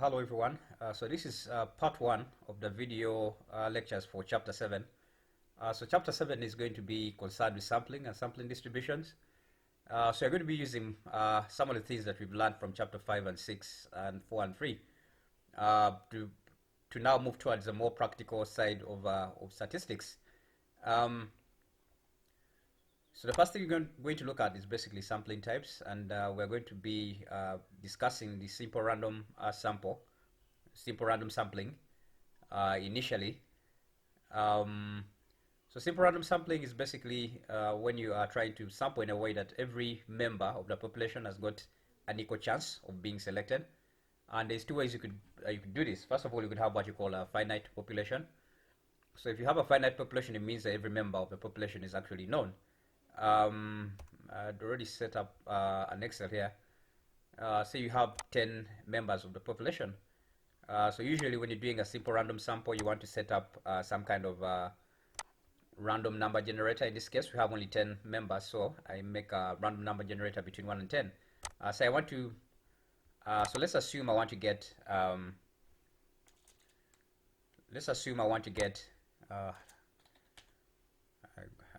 Hello everyone. So this is part one of the video lectures for chapter 7. So chapter 7 is going to be concerned with sampling and sampling distributions. So you're going to be using some of the things that we've learned from chapter 5 and 6 and 4 and 3 to now move towards a more practical side of statistics. So the first thing we're going to look at is basically sampling types, and we're going to be discussing the simple random sampling initially. So simple random sampling is basically when you are trying to sample in a way that every member of the population has got an equal chance of being selected. And there's two ways you could do this. First of all, you could have what you call a finite population. So if you have a finite population, it means that every member of the population is actually known. I'd already set up an Excel here. Say you have 10 members of the population. So usually when you're doing a simple random sample, you want to set up some kind of random number generator. In this case, we have only 10 members, so I make a random number generator between 1 and 10. So I want to, so let's assume I want to get,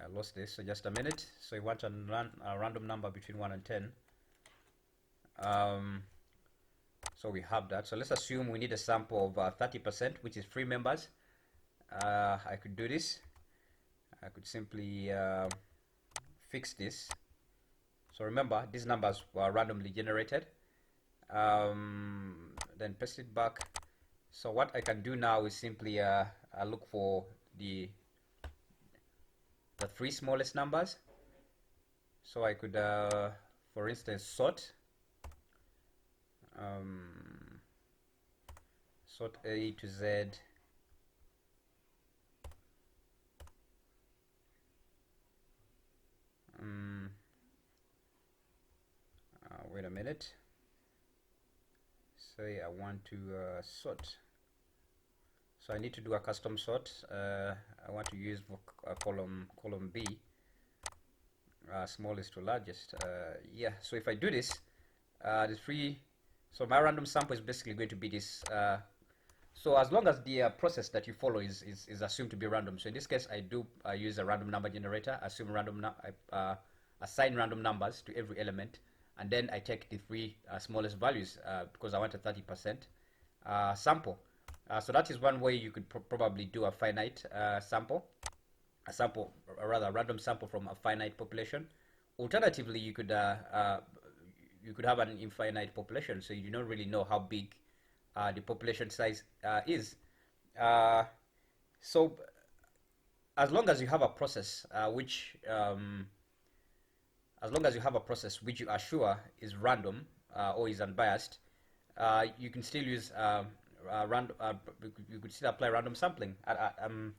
I lost this, so just a minute. So you want to run a random number between 1 and 10. So we have that. So let's assume we need a sample of 30%, which is 3 members. I could do this. I could simply fix this. So remember, these numbers were randomly generated. Then paste it back. So what I can do now is simply look for the 3 smallest numbers. So I could, for instance, sort A to Z wait a minute. Say I want to sort. So I need to do a custom sort. I want to use column B, smallest to largest. Yeah. So if I do this, the 3. So my random sample is basically going to be this. So as long as the process that you follow is assumed to be random. So in this case, I use a random number generator. Assume assign random numbers to every element, and then I take the 3 smallest values because I want a 30% sample. So that is one way you could probably do a finite sample, a random sample from a finite population. Alternatively, you could have an infinite population, so you don't really know how big the population size is. So as long as you have a process which you are sure is random or is unbiased, you can still use you could still apply random sampling. An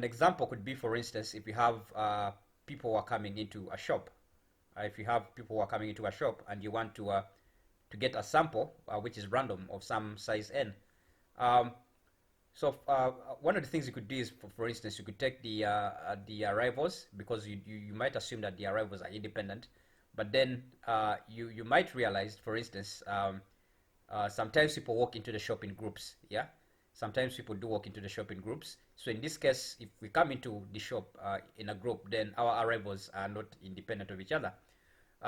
example could be, for instance, if you have people who are coming into a shop. If you have people who are coming into a shop and you want to get a sample which is random of some size n. So one of the things you could do is, for instance, you could take the arrivals, because you might assume that the arrivals are independent, but then you might realize, for instance, sometimes people walk into the shop in groups. Yeah, sometimes people do walk into the shop in groups. So in this case, if we come into the shop in a group, then our arrivals are not independent of each other.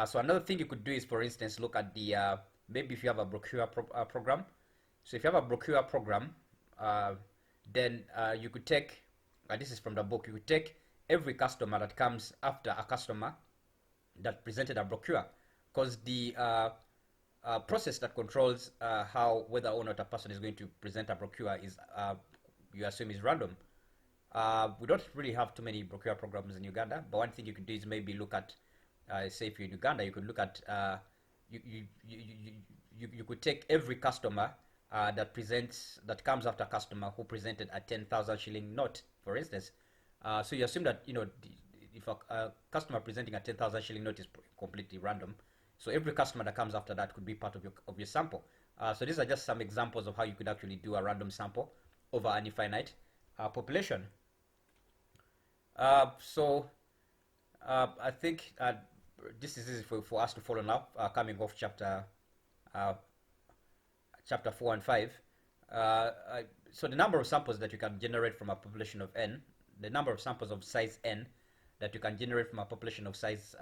So another thing you could do is, for instance, look at the maybe if you have a brochure program. So if you have a brochure program, then you could take, this is from the book, you could take every customer that comes after a customer that presented a brochure, because the process that controls whether or not a person is going to present a brochure is, you assume, is random. We don't really have too many brochure programs in Uganda, but one thing you could do is maybe look at, say if you're in Uganda, you could look at, you could take every customer that comes after a customer who presented a 10,000 shilling note, for instance. So you assume that, if a customer presenting a 10,000 shilling note is completely random. So every customer that comes after that could be part of your sample. So these are just some examples of how you could actually do a random sample over an infinite population. So I think this is easy for us to follow now, coming off chapter chapter 4 and 5. So the number of samples that you can generate from a population of n, the number of samples of size n that you can generate from a population of size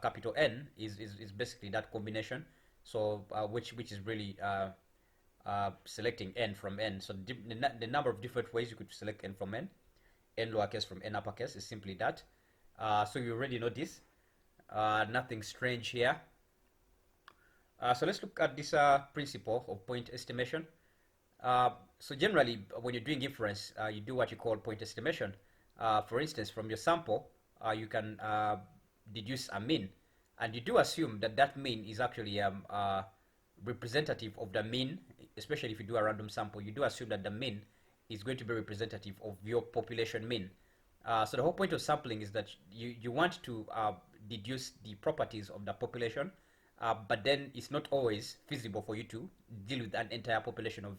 capital N is basically that combination. So which is really selecting n from n. So the number of different ways you could select n from n lowercase from n uppercase is simply that. So you already know this. Nothing strange here. So let's look at this principle of point estimation. So generally, when you're doing inference, you do what you call point estimation. For instance, from your sample, you can deduce a mean, and you do assume that that mean is actually representative of the mean. Especially if you do a random sample, you do assume that the mean is going to be representative of your population mean. So the whole point of sampling is that you want to deduce the properties of the population, but then it's not always feasible for you to deal with an entire population of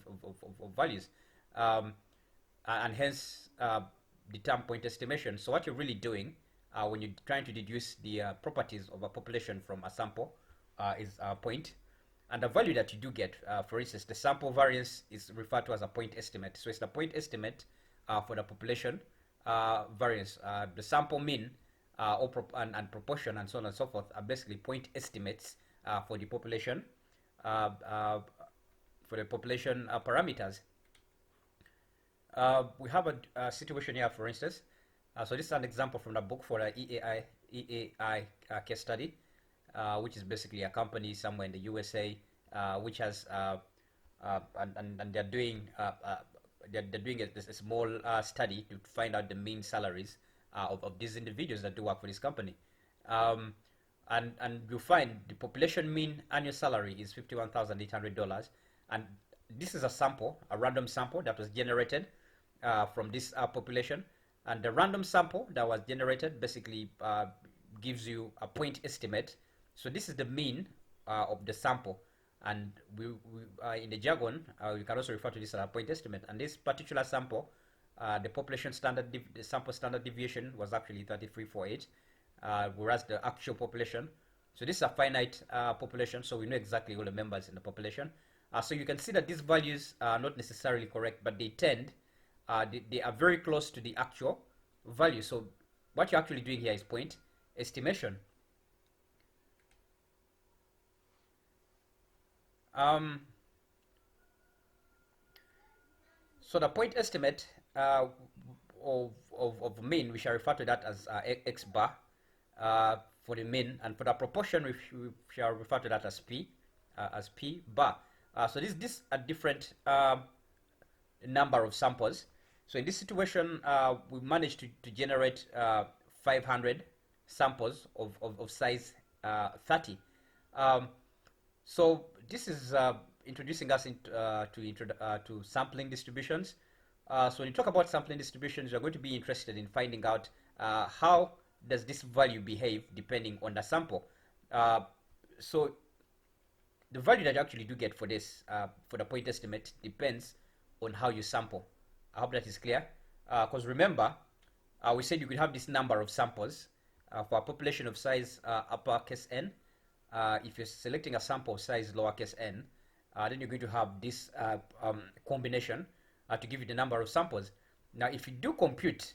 values, and hence the term point estimation. So what you're really doing when you're trying to deduce the properties of a population from a sample is a point. And the value that you do get, for instance, the sample variance is referred to as a point estimate. So it's the point estimate for the population variance. The sample mean and proportion and so on and so forth are basically point estimates for the population parameters. We have a situation here, for instance. So this is an example from the book for the EAI case study, which is basically a company somewhere in the USA, which has and they're doing a small study to find out the mean salaries of these individuals that do work for this company. And you find the population mean annual salary is $51,800, and this is a sample, a random sample that was generated from this population, and the random sample that was generated basically gives you a point estimate. So this is the mean of the sample, and we in the jargon you can also refer to this as a point estimate. And this particular sample, the sample standard deviation was actually 3348. Whereas the actual population, so this is a finite population, so we know exactly all the members in the population. So you can see that these values are not necessarily correct, but they they are very close to the actual value. So what you're actually doing here is point estimation. So the point estimate of mean, we shall refer to that as x bar for the mean, and for the proportion we shall refer to that as p bar. So this a different number of samples. So in this situation, we managed to generate 500 samples of size 30. So this is introducing us to sampling distributions. So when you talk about sampling distributions, you're going to be interested in finding out how does this value behave depending on the sample. So the value that you actually do get for this, for the point estimate, depends on how you sample. I hope that is clear. Because remember, we said you could have this number of samples for a population of size uppercase n. If you're selecting a sample size lowercase n, then you're going to have this combination to give you the number of samples. Now, if you do compute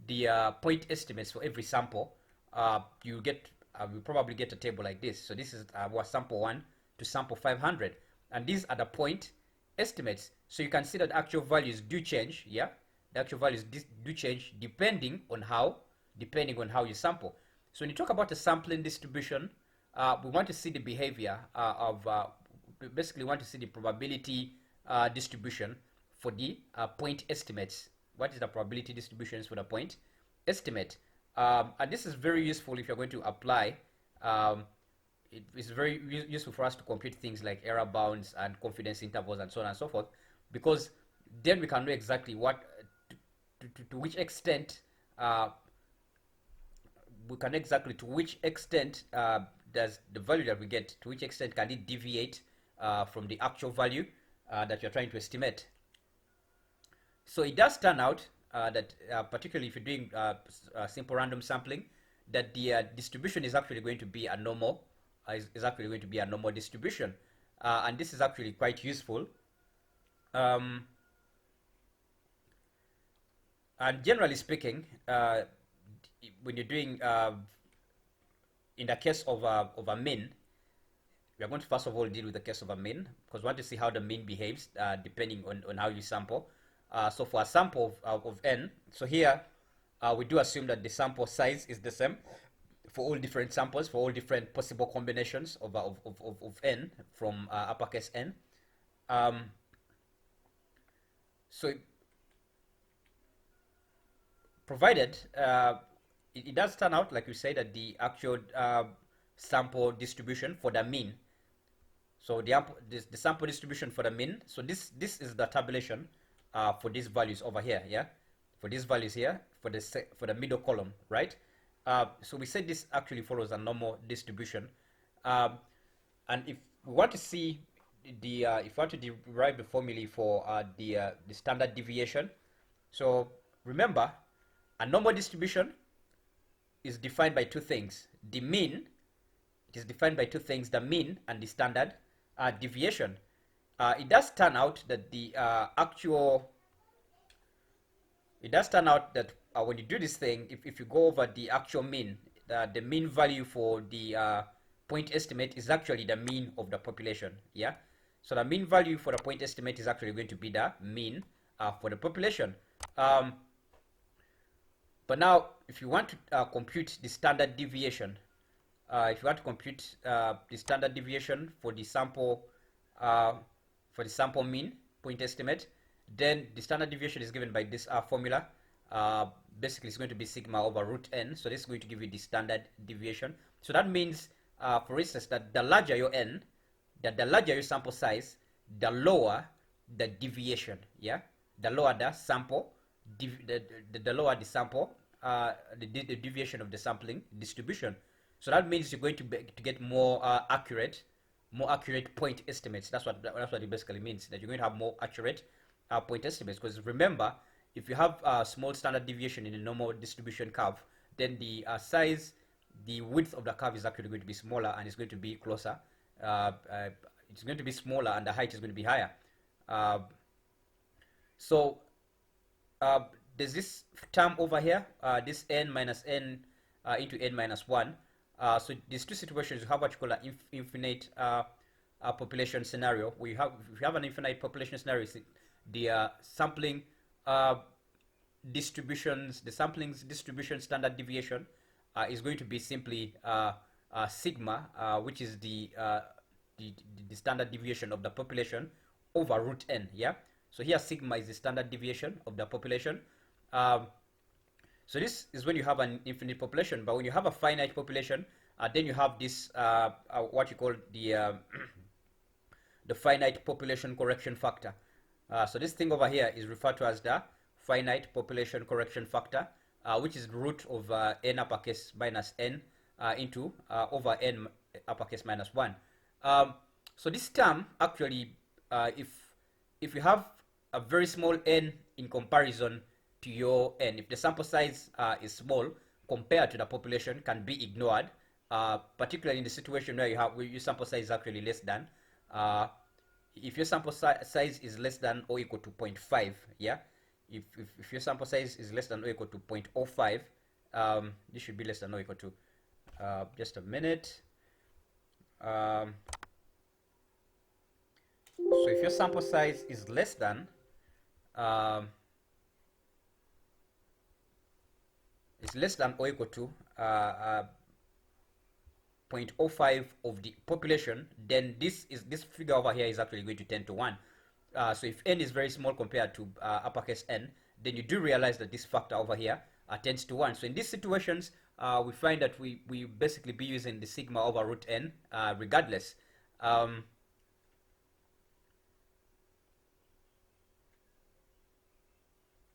the point estimates for every sample, you probably get a table like this. So this is what sample 1 to sample 500, and these are the point estimates. So you can see that actual values do change. Yeah, the actual values do change depending on how you sample. So when you talk about a sampling distribution, we want to see the behavior basically want to see the probability distribution for the point estimates. What is the probability distributions for the point estimate? And this is very useful if you're going to apply. It is very useful for us to compute things like error bounds and confidence intervals and so on and so forth, because then we can know exactly what to which extent does the value that we get, to which extent can it deviate from the actual value that you're trying to estimate. So it does turn out that particularly if you're doing simple random sampling, that the distribution is actually going to be a normal distribution. and this is actually quite useful. Um, and generally speaking, when you're doing, in the case of a mean, we are going to first of all deal with the case of a mean, because we want to see how the mean behaves depending on how you sample. So for a sample of n, so here we do assume that the sample size is the same for all different samples, for all different possible combinations of n from uppercase n. Um, so provided it does turn out, like we say, that the actual sample distribution for the mean, so the sample distribution for the mean, so this is the tabulation for these values over here, yeah, for these values here for the middle column, right? So we said this actually follows a normal distribution, and if we want to see the if we want to derive the formulae for the standard deviation, so remember, a normal distribution is defined by two things. The mean, it is defined by two things, the mean and the standard deviation. It does turn out that when you do this thing, if you go over the actual mean, the mean value for the point estimate is actually the mean of the population, yeah? So the mean value for the point estimate is actually going to be the mean for the population. But now, if you want to compute the standard deviation, if you want to compute the standard deviation for the sample mean point estimate, then the standard deviation is given by this formula. Basically, it's going to be sigma over root n. So this is going to give you the standard deviation. So that means, for instance, that the larger your n, the larger your sample size, the lower the deviation. Yeah, the lower the sample, the lower the sample, the deviation of the sampling distribution. So that means you're going to get more accurate point estimates. That's what it basically means. That you're going to have more accurate point estimates. Because remember, if you have a small standard deviation in a normal distribution curve, then the the width of the curve is actually going to be smaller and it's going to be closer. It's going to be smaller and the height is going to be higher. So there's this term over here, this n minus n into n minus 1. So these two situations, you have what you call an infinite population scenario. If you have an infinite population scenario, the sampling distribution standard deviation is going to be simply sigma, which is the standard deviation of the population over root n. Yeah. So here sigma is the standard deviation of the population. So this is when you have an infinite population, but when you have a finite population, then you have this what you call the the finite population correction factor. So this thing over here is referred to as the finite population correction factor, which is the root of n uppercase minus n into over n uppercase minus 1. So this term actually, if you have a very small n in comparison to your n, if the sample size is small compared to the population, can be ignored, particularly in the situation where your sample size is actually less than, if your sample size is less than or equal to 0.5, yeah, if your sample size is less than or equal to 0.05, this should be less than or equal to, just a minute. So if your sample size is less than or equal to 0.05 of the population, then this figure over here is actually going to tend to 1. So if n is very small compared to uppercase n, then you do realize that this factor over here tends to 1. So in these situations, we find that we basically be using the sigma over root n regardless.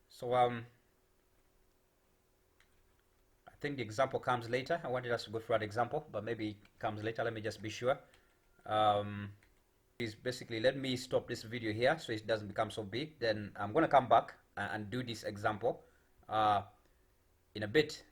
So I think the example comes later. I wanted us to go through an example, but maybe it comes later. Let me just be sure. Is basically, let me stop this video here so it doesn't become so big. Then I'm going to come back and do this example in a bit.